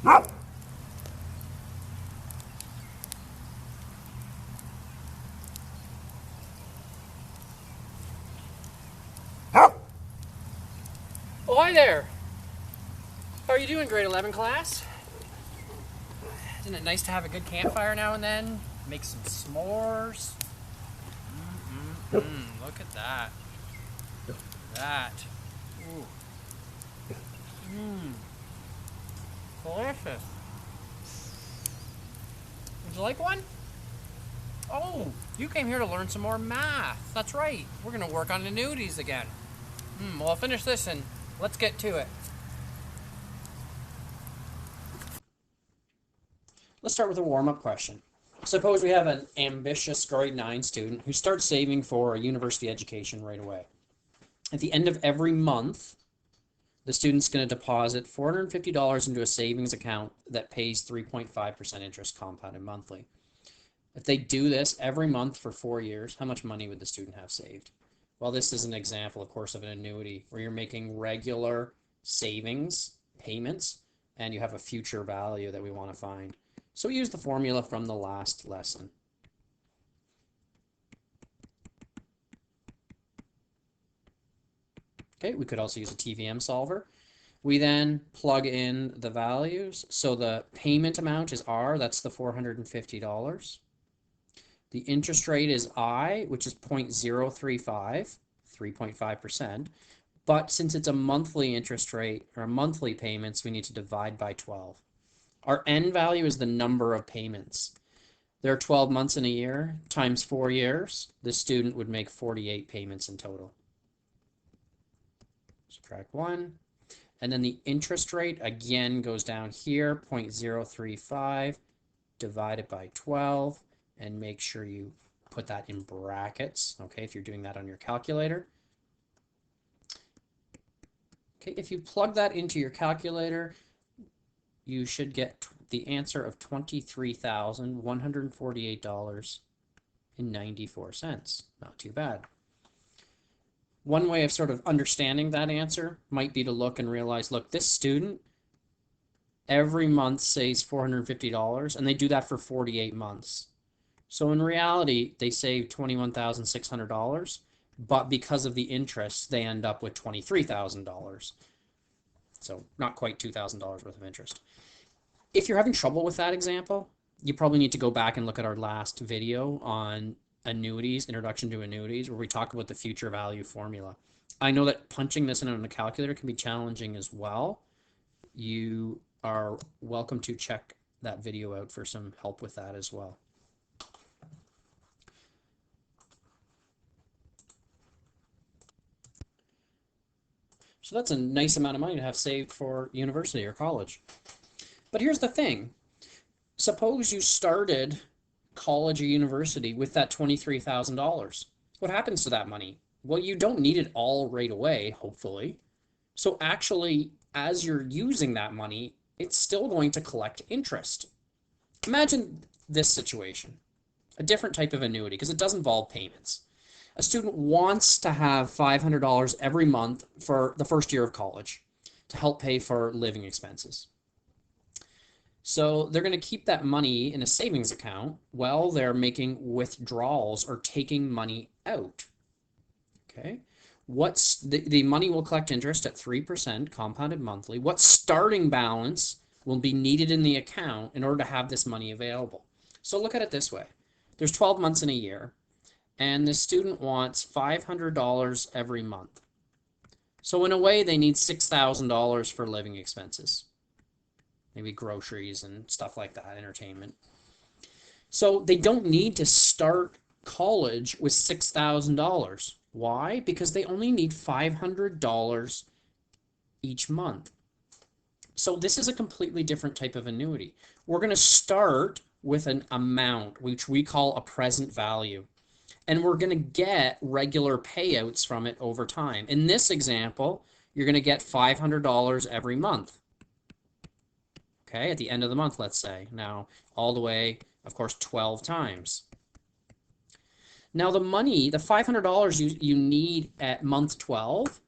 Oh, hi there. How are you doing, grade 11 class? Isn't it nice to have a good campfire now and then? Make some s'mores. Look at that. That. Ooh. Delicious. Would you like one? Oh, you came here to learn some more math. That's right. We're going to work on annuities again. Well, I'll finish this and let's get to it. Let's start with a warm-up question. Suppose we have an ambitious grade 9 student who starts saving for a university education right away. At the end of every month, the student's going to deposit $450 into a savings account that pays 3.5% interest compounded monthly. If they do this every month for 4 years, how much money would the student have saved? Well, this is an example, of course, of an annuity where you're making regular savings payments and you have a future value that we want to find. So we use the formula from the last lesson. Okay, we could also use a TVM solver. We then plug in the values. So the payment amount is R, that's the $450. The interest rate is I, which is 0.035, 3.5%. But since it's a monthly interest rate or monthly payments, we need to divide by 12. Our N value is the number of payments. There are 12 months in a year times 4 years. The student would make 48 payments in total. Subtract 1. And then the interest rate again goes down here, 0.035 divided by 12. And make sure you put that in brackets, okay, if you're doing that on your calculator. Okay, if you plug that into your calculator, you should get the answer of $23,148.94. Not too bad. One way of sort of understanding that answer might be to look and realize, look, this student every month saves $450, and they do that for 48 months. So in reality, they save $21,600, but because of the interest, they end up with $23,000. So not quite $2,000 worth of interest. If you're having trouble with that example, you probably need to go back and look at our last video on annuities, introduction to annuities, where we talk about the future value formula. I know that punching this in on a calculator can be challenging as well. You are welcome to check that video out for some help with that as well. So that's a nice amount of money to have saved for university or college. But here's the thing. Suppose you started college or university with that $23,000. What happens to that money? Well, you don't need it all right away, hopefully. So actually, as you're using that money, it's still going to collect interest. Imagine this situation, a different type of annuity, because it does involve payments. A student wants to have $500 every month for the first year of college to help pay for living expenses. So they're going to keep that money in a savings account while they're making withdrawals or taking money out. Okay. What's the money will collect interest at 3% compounded monthly. What starting balance will be needed in the account in order to have this money available? So look at it this way. There's 12 months in a year, and the student wants $500 every month. So in a way, they need $6,000 for living expenses. Maybe groceries and stuff like that, entertainment. So they don't need to start college with $6,000. Why? Because they only need $500 each month. So this is a completely different type of annuity. We're going to start with an amount, which we call a present value. And we're going to get regular payouts from it over time. In this example, you're going to get $500 every month. Okay, at the end of the month, let's say. Now, all the way, of course, 12 times. Now, the money, the $500 you need at month 12,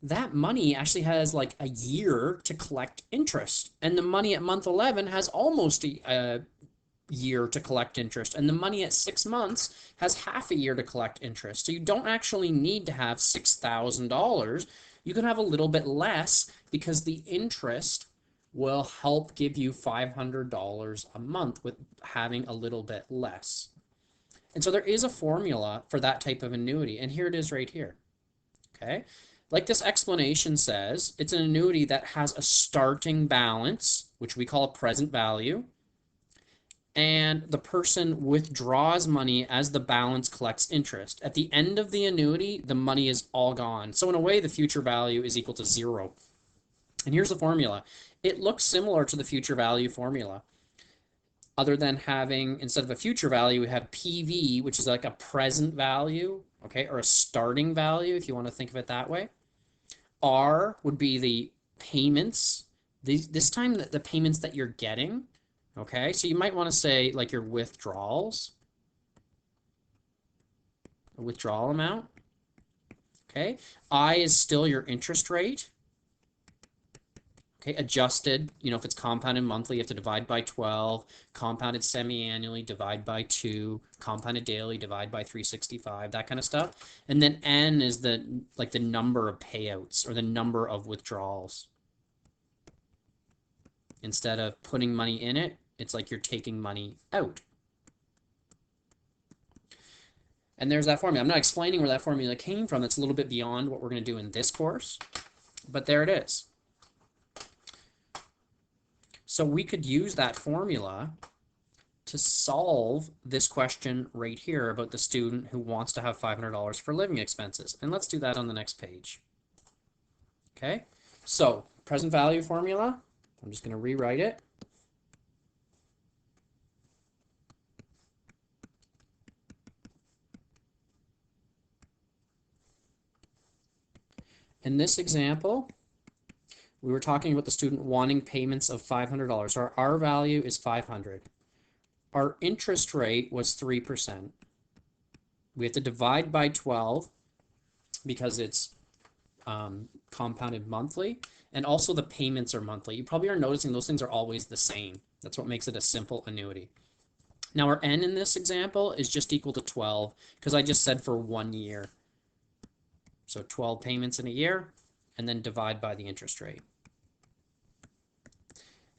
that money actually has like a year to collect interest. And the money at month 11 has almost a year to collect interest. And the money at 6 months has half a year to collect interest. So you don't actually need to have $6,000. You can have a little bit less because the interest will help give you $500 a month with having a little bit less. And so there is a formula for that type of annuity. And here it is right here. Okay. Like this explanation says, it's an annuity that has a starting balance, which we call a present value, and the person withdraws money as the balance collects interest. At the end of the annuity, the money is all gone. So in a way, the future value is equal to 0. And here's the formula. It looks similar to the future value formula, other than having, instead of a future value, we have PV, which is like a present value, okay, or a starting value, if you want to think of it that way. R would be the payments. This time, the payments that you're getting, okay? So you might want to say like your withdrawals, a withdrawal amount, okay? I is still your interest rate, okay? Adjusted, if it's compounded monthly, you have to divide by 12, compounded semi-annually, divide by 2, compounded daily, divide by 365, that kind of stuff. And then N is the number of payouts or the number of withdrawals. Instead of putting money in it, it's like you're taking money out. And there's that formula. I'm not explaining where that formula came from. It's a little bit beyond what we're going to do in this course, but there it is. So we could use that formula to solve this question right here about the student who wants to have $500 for living expenses. And let's do that on the next page. Okay, so present value formula, I'm just going to rewrite it. In this example, we were talking about the student wanting payments of $500. Our R value is 500. Our interest rate was 3%. We have to divide by 12 because it's compounded monthly, and also the payments are monthly. You probably are noticing those things are always the same. That's what makes it a simple annuity. Now our N in this example is just equal to 12 because I just said for 1 year. So 12 payments in a year, and then divide by the interest rate.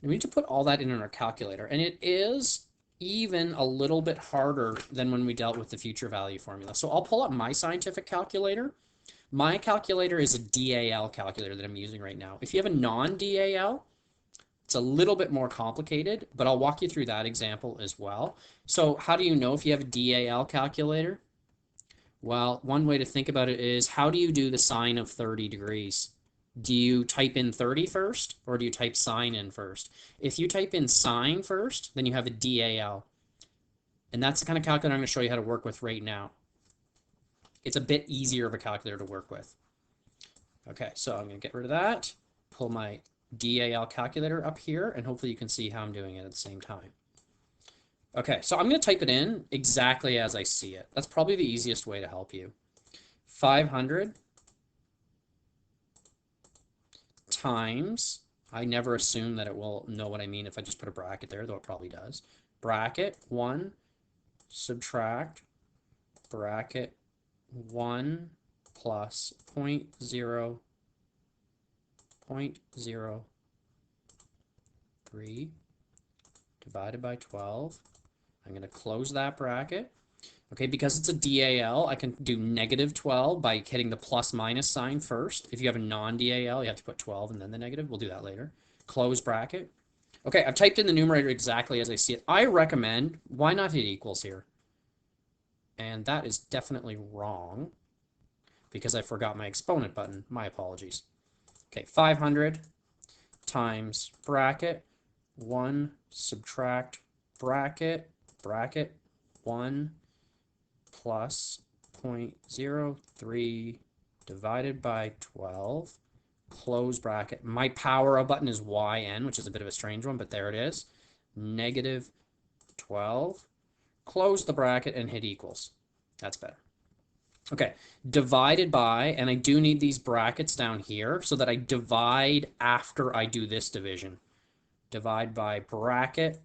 And we need to put all that in our calculator, and it is even a little bit harder than when we dealt with the future value formula. So I'll pull up my scientific calculator. My calculator is a DAL calculator that I'm using right now. If you have a non-DAL, it's a little bit more complicated, but I'll walk you through that example as well. So how do you know if you have a DAL calculator? Well, one way to think about it is, how do you do the sine of 30 degrees? Do you type in 30 first, or do you type sine in first? If you type in sine first, then you have a DAL. And that's the kind of calculator I'm going to show you how to work with right now. It's a bit easier of a calculator to work with. Okay, so I'm going to get rid of that, pull my DAL calculator up here, and hopefully you can see how I'm doing it at the same time. Okay, so I'm going to type it in exactly as I see it. That's probably the easiest way to help you. 500 times, I never assume that it will know what I mean if I just put a bracket there, though it probably does. Bracket 1, subtract, bracket 1 plus 0.0, 0.03 divided by 12. I'm going to close that bracket. Okay, because it's a DAL, I can do negative 12 by hitting the plus minus sign first. If you have a non-DAL, you have to put 12 and then the negative. We'll do that later. Close bracket. Okay, I've typed in the numerator exactly as I see it. I recommend, why not hit equals here? And that is definitely wrong because I forgot my exponent button. My apologies. Okay, 500 times bracket 1 subtract bracket 1 plus 0.03 divided by 12, close bracket. My power up button is YN, which is a bit of a strange one, but there it is. Negative 12. Close the bracket and hit equals. That's better. Okay, divided by, and I do need these brackets down here so that I divide after I do this division. Divide by bracket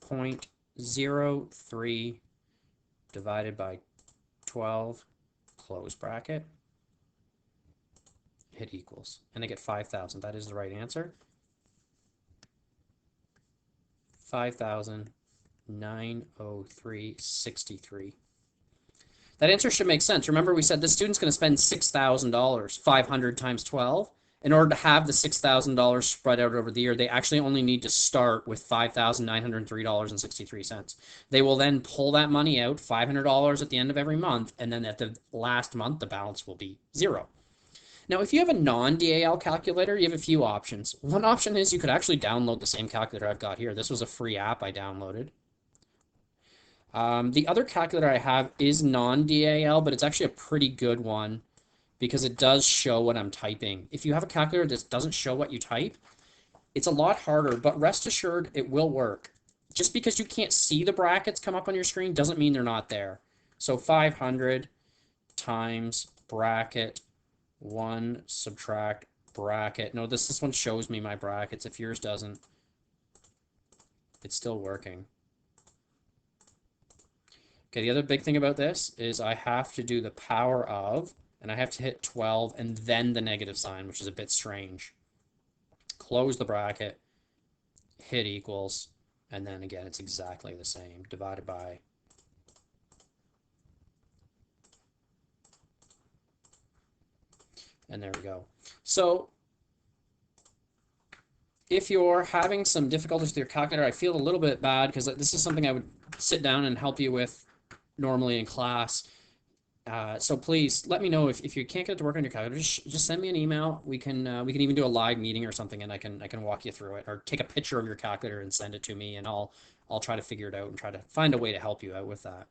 0.03 divided by 12, close bracket, hit equals, and I get 5,000. That is the right answer. 5,903.63. That answer should make sense. Remember, we said the student's going to spend $6,000, 500 times 12. In order to have the $6,000 spread out over the year, they actually only need to start with $5,903.63. They will then pull that money out, $500 at the end of every month, and then at the last month, the balance will be zero. Now, if you have a non-DAL calculator, you have a few options. One option is you could actually download the same calculator I've got here. This was a free app I downloaded. The other calculator I have is non-DAL, but it's actually a pretty good one because it does show what I'm typing. If you have a calculator that doesn't show what you type, it's a lot harder, but rest assured it will work. Just because you can't see the brackets come up on your screen doesn't mean they're not there. So 500 times bracket 1 subtract bracket. No, this one shows me my brackets. If yours doesn't, it's still working. Okay, the other big thing about this is I have to do the power of, and I have to hit 12 and then the negative sign, which is a bit strange. Close the bracket, hit equals, and then again, it's exactly the same, divided by. And there we go. So if you're having some difficulties with your calculator, I feel a little bit bad because this is something I would sit down and help you with normally in class. So please let me know if you can't get it to work on your calculator. Just send me an email. We can even do a live meeting or something, and I can walk you through it, or take a picture of your calculator and send it to me, and I'll try to figure it out and try to find a way to help you out with that.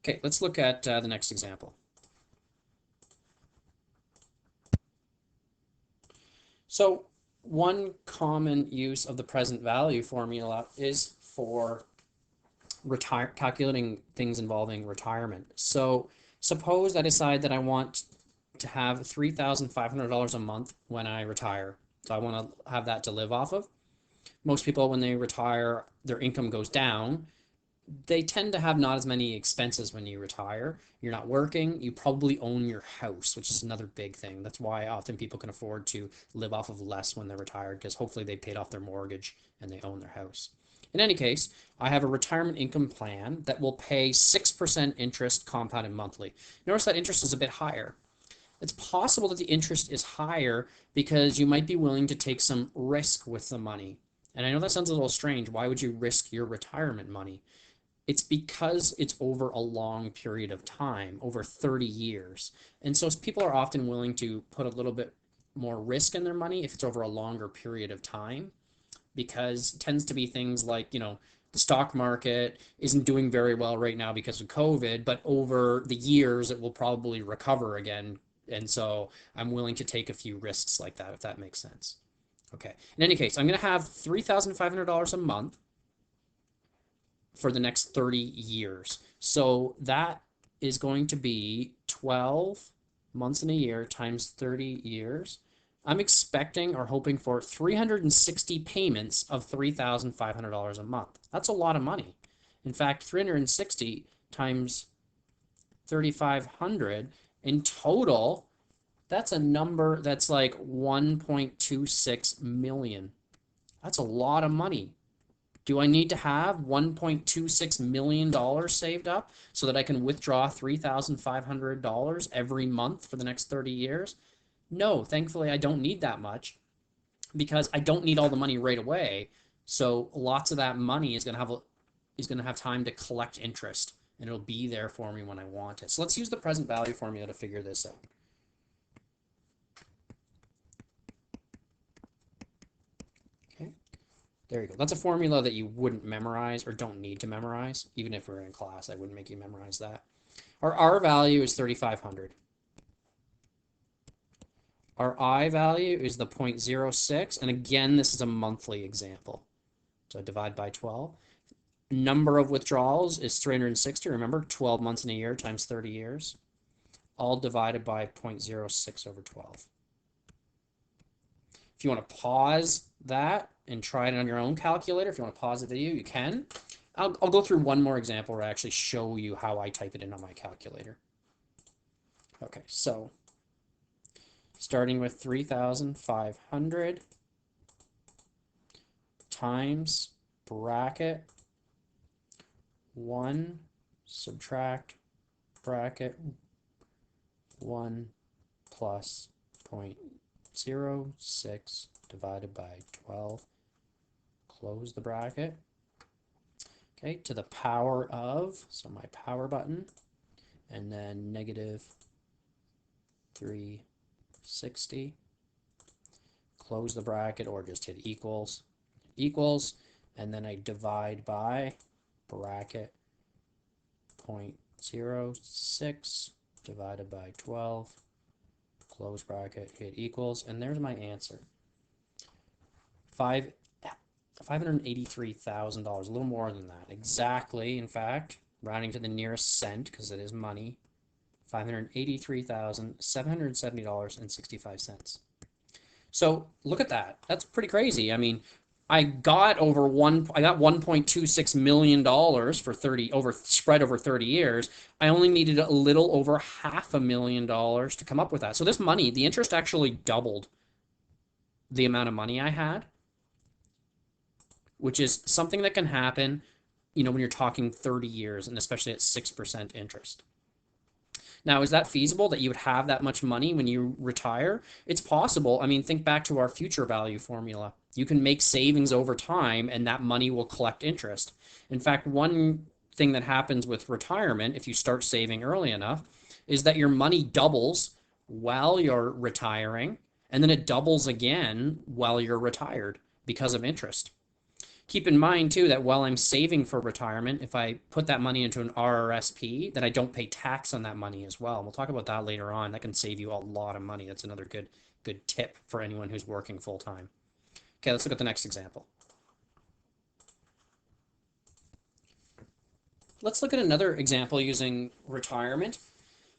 Okay, let's look at the next example. So one common use of the present value formula is for calculating things involving retirement. So suppose I decide that I want to have $3,500 a month when I retire. So I want to have that to live off of. Most people, when they retire, their income goes down. They tend to have not as many expenses when you retire. You're not working. You probably own your house, which is another big thing. That's why often people can afford to live off of less when they're retired, because hopefully they paid off their mortgage and they own their house. In any case, I have a retirement income plan that will pay 6% interest compounded monthly. Notice that interest is a bit higher. It's possible that the interest is higher because you might be willing to take some risk with the money. And I know that sounds a little strange. Why would you risk your retirement money? It's because it's over a long period of time, over 30 years. And so people are often willing to put a little bit more risk in their money if it's over a longer period of time, because it tends to be things like, the stock market isn't doing very well right now because of COVID, but over the years it will probably recover again. And so I'm willing to take a few risks like that, if that makes sense. Okay. In any case, I'm going to have $3,500 a month for the next 30 years. So that is going to be 12 months in a year times 30 years. I'm expecting or hoping for 360 payments of $3,500 a month. That's a lot of money. In fact, 360 times 3,500 in total, that's a number that's like 1.26 million. That's a lot of money. Do I need to have $1.26 million saved up so that I can withdraw $3,500 every month for the next 30 years? No, thankfully I don't need that much, because I don't need all the money right away. So lots of that money is going to have time to collect interest, and it'll be there for me when I want it. So let's use the present value formula to figure this out. Okay. There you go. That's a formula that you wouldn't memorize or don't need to memorize. Even if we're in class, I wouldn't make you memorize that. Our R value is 3,500. Our I value is the 0.06. And again, this is a monthly example. So I divide by 12. number of withdrawals is 360. Remember, 12 months in a year times 30 years, all divided by 0.06 over 12. If you want to pause that and try it on your own calculator, if you want to pause the video, you can. I'll go through one more example where I actually show you how I type it in on my calculator. Okay, so starting with 3,500 times bracket 1 subtract bracket 1 plus 0.06 divided by 12, close the bracket. Okay, to the power of, so my power button, and then negative 360, close the bracket or just hit equals, and then I divide by bracket 0.06 divided by 12, close bracket, hit equals, and there's my answer. $583,000, a little more than that. Exactly, in fact, rounding to the nearest cent, because it is money, $583,770.65. So look at that. That's pretty crazy. I mean, I got $1.26 million for spread over 30 years. I only needed a little over $500,000 to come up with that. So this money, the interest actually doubled the amount of money I had, which is something that can happen, you know, when you're talking 30 years and especially at 6% interest. Now, is that feasible that you would have that much money when you retire? It's possible. I mean, think back to our future value formula. You can make savings over time and that money will collect interest. In fact, one thing that happens with retirement, if you start saving early enough, is that your money doubles while you're retiring, and then it doubles again while you're retired because of interest. Keep in mind, too, that while I'm saving for retirement, if I put that money into an RRSP, then I don't pay tax on that money as well. We'll talk about that later on. That can save you a lot of money. That's another good tip for anyone who's working full-time. Okay, let's look at the next example. Let's look at another example using retirement.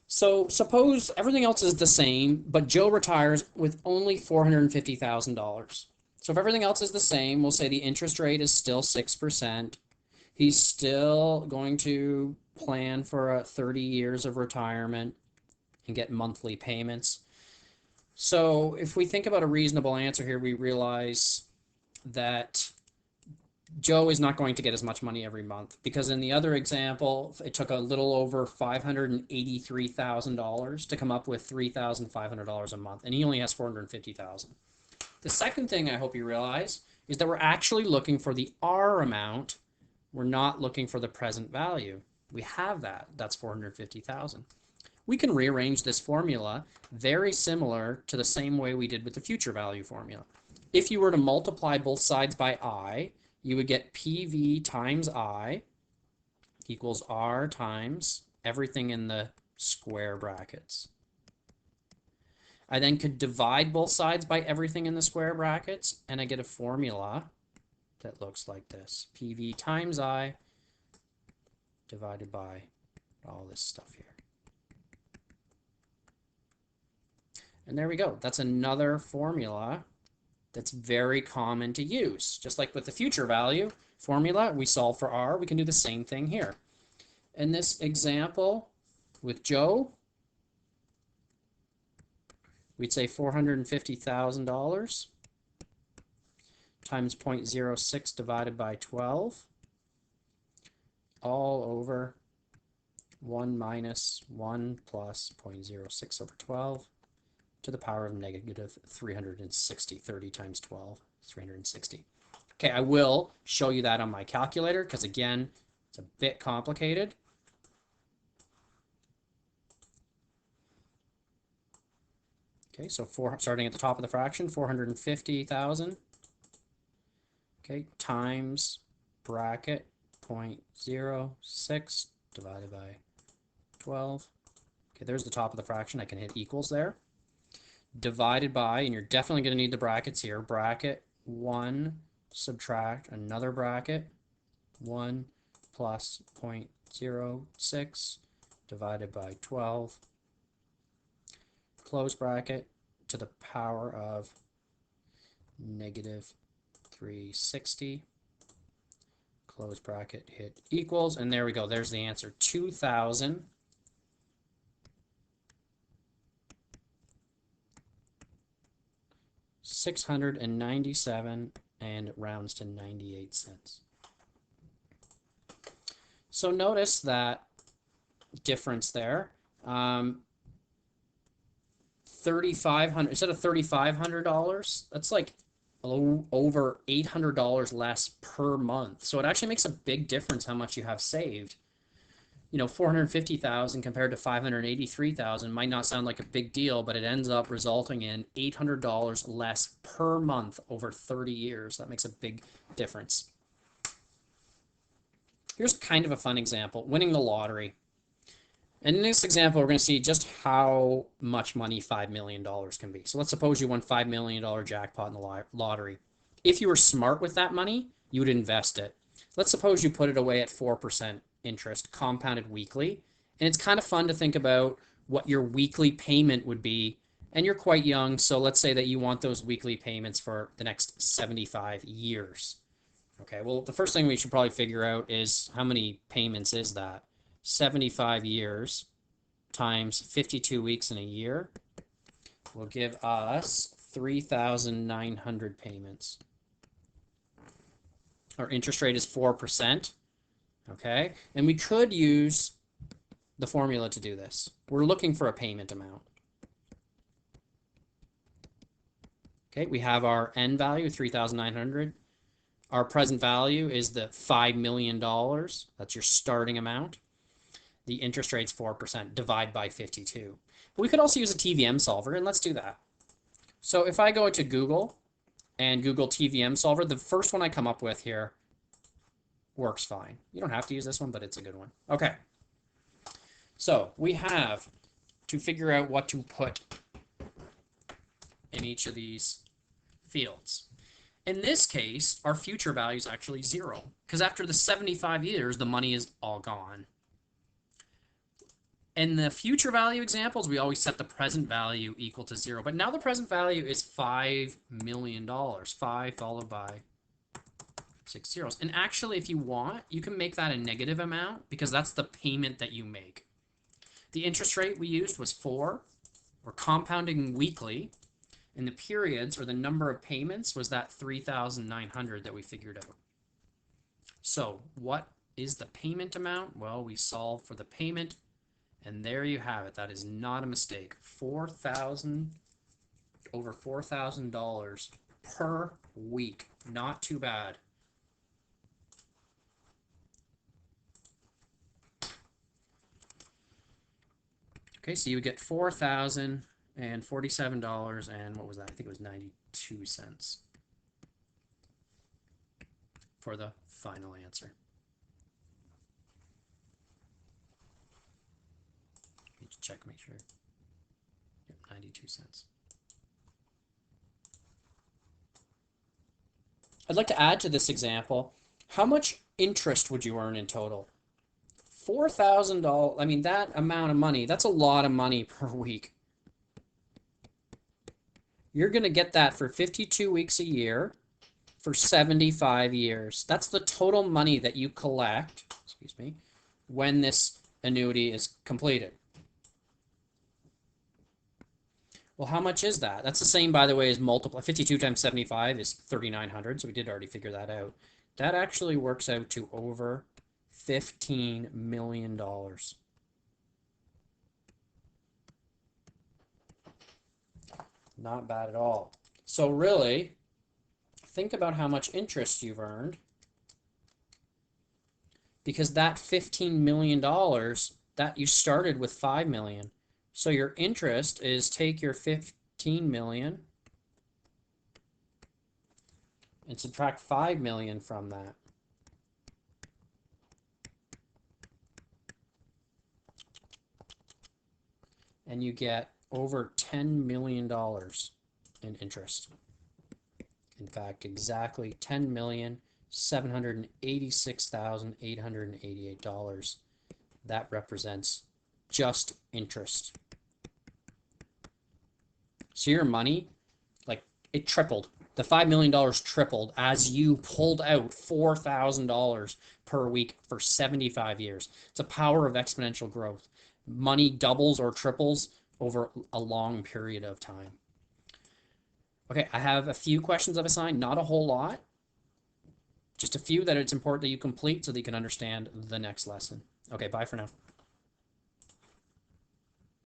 So suppose everything else is the same, but Joe retires with only $450,000. So if everything else is the same, we'll say the interest rate is still 6%. He's still going to plan for 30 years of retirement and get monthly payments. So if we think about a reasonable answer here, we realize that Joe is not going to get as much money every month, because in the other example, it took a little over $583,000 to come up with $3,500 a month, and he only has $450,000. The second thing I hope you realize is that we're actually looking for the R amount. We're not looking for the present value. We have that. That's $450,000. We can rearrange this formula very similar to the same way we did with the future value formula. If you were to multiply both sides by I, you would get PV times I equals R times everything in the square brackets. I then could divide both sides by everything in the square brackets, and I get a formula that looks like this. PV times I divided by all this stuff here. And there we go. That's another formula that's very common to use. Just like with the future value formula, we solve for R. We can do the same thing here. In this example with Joe, we'd say $450,000 times 0.06 divided by 12 all over 1 minus 1 plus 0.06 over 12 to the power of negative 360. 30 times 12, 360. Okay, I will show you that on my calculator because, again, it's a bit complicated. Okay, so starting at the top of the fraction, 450,000. Okay, times bracket 0.06 divided by 12. Okay, there's the top of the fraction. I can hit equals there. Divided by, and you're definitely going to need the brackets here, bracket 1 subtract another bracket 1 plus 0.06 divided by 12, close bracket, to the power of negative 360, close bracket, hit equals, and there we go. There's the answer, 2,697, and it rounds to 98 cents. So notice that difference there. 3,500 instead of $3,500, that's like over $800 less per month. So it actually makes a big difference how much you have saved. You know, 450,000 compared to 583,000 might not sound like a big deal, but it ends up resulting in $800 less per month over 30 years. That makes a big difference. Here's kind of a fun example, winning the lottery. And in this example, we're going to see just how much money $5 million can be. So let's suppose you won $5 million jackpot in the lottery. If you were smart with that money, you would invest it. Let's suppose you put it away at 4% interest, compounded weekly. And it's kind of fun to think about what your weekly payment would be. And you're quite young, so let's say that you want those weekly payments for the next 75 years. Okay, well, the first thing we should probably figure out is how many payments is that? 75 years times 52 weeks in a year will give us 3,900 payments. Our interest rate is 4%. Okay, and we could use the formula to do this. We're looking for a payment amount. Okay, we have our N value, 3,900. Our present value is the $5 million. That's your starting amount. The interest rate's 4%, divide by 52. But we could also use a TVM solver, and let's do that. So if I go into Google and Google TVM solver, the first one I come up with here works fine. You don't have to use this one, but it's a good one. Okay. So we have to figure out what to put in each of these fields. In this case, our future value is actually 0, because after the 75 years, the money is all gone. In the future value examples, we always set the present value equal to 0. But now the present value is $5 million. 5 followed by 6 zeros. And actually, if you want, you can make that a negative amount because that's the payment that you make. The interest rate we used was 4. We're compounding weekly. And the periods, or the number of payments, was that 3,900 that we figured out. So what is the payment amount? Well, we solve for the payment. And there you have it. That is not a mistake. Over $4,000 per week. Not too bad. Okay, so you would get $4,047, and what was that? I think it was 92 cents for the final answer. Check, make sure. Yep, 92 cents. I'd like to add to this example, how much interest would you earn in total? $4,000, I mean, that amount of money, that's a lot of money per week. You're going to get that for 52 weeks a year for 75 years. That's the total money that you collect, excuse me, when this annuity is completed. Well, how much is that? That's the same, by the way, as multiply. 52 times 75 is 3,900, so we did already figure that out. That actually works out to over $15 million. Not bad at all. So really, think about how much interest you've earned, because that $15 million, that you started with $5 million. So your interest is take your 15 million and subtract 5 million from that. And you get over $10 million in interest. In fact, exactly $10,697,000. $786,888. That represents just interest. So your money, like, it tripled. The $5 million tripled as you pulled out $4,000 per week for 75 years. It's a power of exponential growth. Money doubles or triples over a long period of time. Okay, I have a few questions I've assigned, not a whole lot. Just a few that it's important that you complete so that you can understand the next lesson. Okay, bye for now.